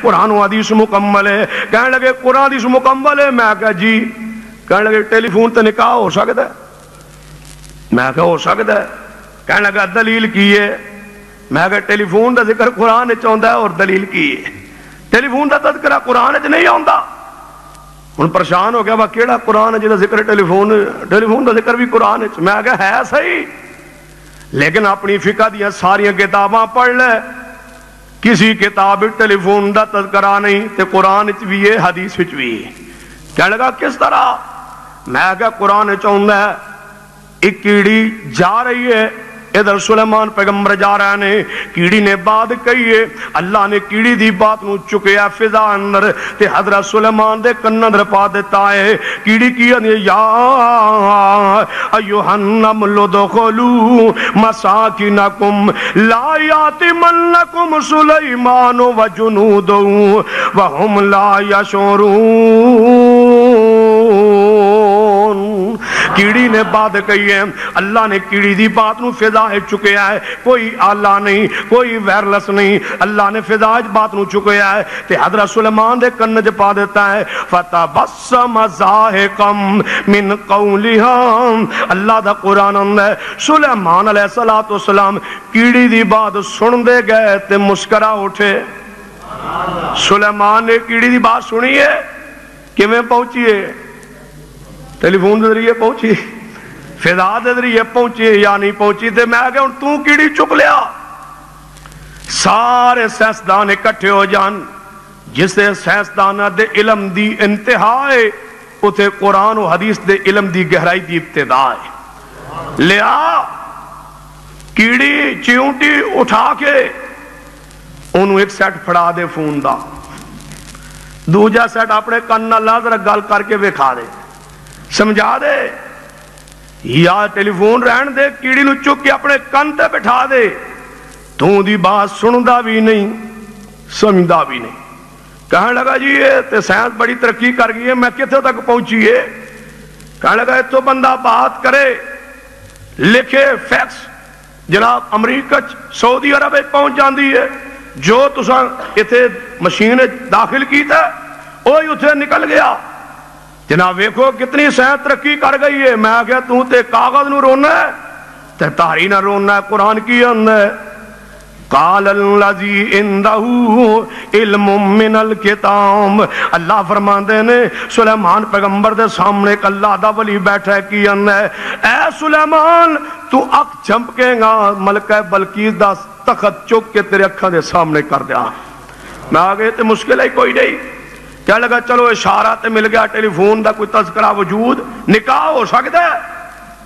قرآن و حدیث مکمل ہے. کہنے لگے قرآن حدیث مکمل ہے. میں کہا جی. کہنے لگے ٹیلی فون تے نکاح ہو سکتا ہے؟ میں کہا ہو سکتا ہے. کہنے لگا دلیل کی ہے؟ میں کہا ٹیلی فون دا ذکر قرآن وچ آندا ہے اور دلیل کی ہے؟ ٹیلی فون دا تذکرہ قرآن وچ نہیں آندا. ہن پریشان ہو گیا وا کیڑا قرآن ہے جہاں ذکر ٹیلی فون دا ذکر بھی قرآن وچ. میں کہا ہے صحیح لیکن اپنی فقہ دیاں ساریاں کتاباں پڑھ لے, کسی کتاب ٹیلی فون دا تذکرہ نہیں تے قرآن وچ بھی ہے حدیث وچ بھی ہے. کہنے لگا کس طرح؟ میں کہا قرآن وچ آندا ہے ایک کیڑی جا رہی ہے, ادھر سلیمان پیغمبر جا رہے ہیں, کیڑی نے بات کہی ہے, اللہ نے کیڑی دی بات نو چکیا فضا اندر تے حضرت سلیمان دے کن اندر پا دیتا ہے. کیڑی کی یا ایھا النمل ادخلوا مساکنکم لا یاتمنکم سلیمان وجنودہ وہم لا یشعرون. کیڑی نے بات کہی ہے, اللہ نے کیڑی دی بات نو فضا چکیا ہے, کوئی آلہ نہیں, کوئی وائرلیس نہیں, اللہ نے فضا بات نو چکیا ہے تے حضرت سلیمان دے کن وچ پا دیتا ہے. فتبسم ضاحکا من قولها, اللہ دا قرآن ہے. سلیمان علیہ السلام کیڑی دی بات سن دے گئے تے مسکرا اٹھے. سلیمان نے کیڑی دی بات سنی ہے, کیویں پہنچی ہے؟ ٹیلی فون دے ذریعے پہنچی, فضا دے ذریعے پہنچی یا نہیں پہنچی؟ تے میں کہ ہن تو کیڑی چک لیا. سارے سائنسدان اکٹھے ہو جان, جسے سائنسداناں دے علم دی انتہا ہے اتے قرآن و حدیث دے علم دی گہرائی دی ابتدا ہے. لیا کیڑی چیونٹی اٹھا کے انہوں ایک سیٹ پھڑا دے فون دا, دوجا سیٹ اپنے کن نال ذرا گل کر کے وکھا دے, سمجھا دے, یا ٹیلی فون رہن دے, کیڑی نو چک کے اپنے کن تے بٹھا دے, تو دی بات سندا بھی نہیں سمجھدا بھی نہیں. کہنے لگا جی یہ تے سائنس بڑی ترقی کر گئی ہے, میں کتنے تک پہنچی ہے؟ کہنے لگا تو بندہ بات کرے, لکھے فیکس, جناب امریکہ سعودی عرب پہنچ جاندی ہے, جو تساں اتھے مشین داخل کیتا ہے وہی اتھے نکل گیا. جناب ویکھو کتنی سائنس ترقی کر گئی ہے. میں کہا تو تے کاغذ نو رونا ہے تے تاری نہ رونا ہے, قرآن کی اندر ہے. قال الذی عنده علم من الکتاب, اللہ فرماندے نے سلیمان پیغمبر دے سامنے ایک اللہ دا ولی بیٹھا ہے کی اندر, اے سلیمان تو اک چمکے گا, ملکہ بلقیس دا تخت چک کے تیرے اکھاں دے سامنے کر دیا. میں آگے تے مشکل ہے کوئی نہیں. کیا لگا چلو اشارہ تے مل گیا, ٹیلی فون دا کوئی تذکرہ وجود, نکاح ہو سکتا ہے؟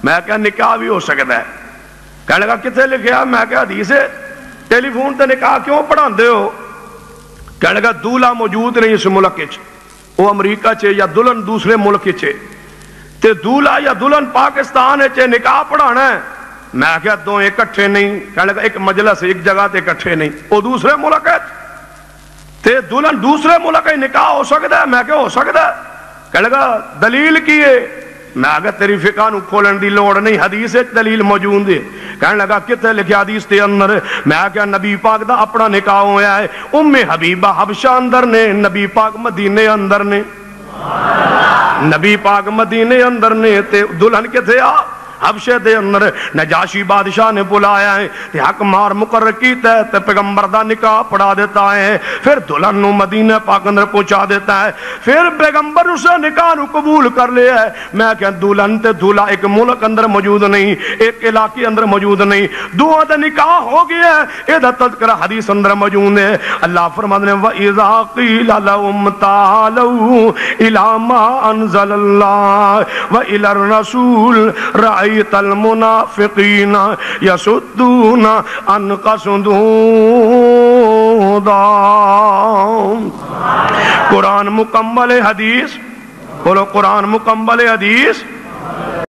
میں کہا نکاح بھی ہو سکتا ہے. کہنے لگا کتنے لکھیا؟ میں کہا حدیث ہے. ٹیلی فون تے نکاح کیوں پڑھان دے ہو؟ کہنے لگا دولہا موجود نہیں اس ملک چ, وہ امریکہ چے یا دلہن دوسرے ملک چے, تے دولہا یا دلہن پاکستان چے نکاح پڑھانا ہے. میں کہا دو اکٹھے نہیں. کہنے لگا ایک مجلس ایک جگہ تے اکٹھے نہیں, وہ دوسرے ملک ہے تے دلہن دوسرے ملک ہے, نکاح ہو سکتا ہے؟ میں کہا ہو سکتا ہے. کہنے لگا دلیل کی ہے؟ میں کہا تیری فقہ نو کھولن دی لوڑ نہیں, حدیث دلیل موجود ہے. کہنے لگا کتے لکھیا حدیث دے اندر؟ میں کہا نبی پاک دا اپنا نکاح ہویا ہے, ام حبیبہ حبشہ اندر نے, نبی پاک مدینے اندر نے. نبی پاک مدینے اندر نے تے دلہن کتے آ حبشے دے اندر. نجاشی بادشاہ نے بلایا ہے تے حق مار مقرر کیتا ہے تے پیغمبر دا نکاح پڑھا دیتا ہے, پھر دلہن نو مدینہ پاک اندر پہنچا دیتا ہے, پھر پیغمبر اسے نکاح نو قبول کر لیا ہے. میں کہ دلہن تے دولہا ایک ملک اندر موجود نہیں, ایک علاقے اندر موجود نہیں, دوہاں دا نکاح ہو گیا ہے. اے دا تذکرہ حدیث اندر موجود ہے. اللہ فرماتے ہیں وَإِذَا قِيلَ لَهُمْ تَعَالَوْا إِلَىٰ مَا أَنزَلَ اللَّهُ وَإِلَى الرَّسُولِ رَأَيْتَ المنافقین یصدون عنک صدودا. قرآن مکمل حدیث, بولو قرآن مکمل حدیث.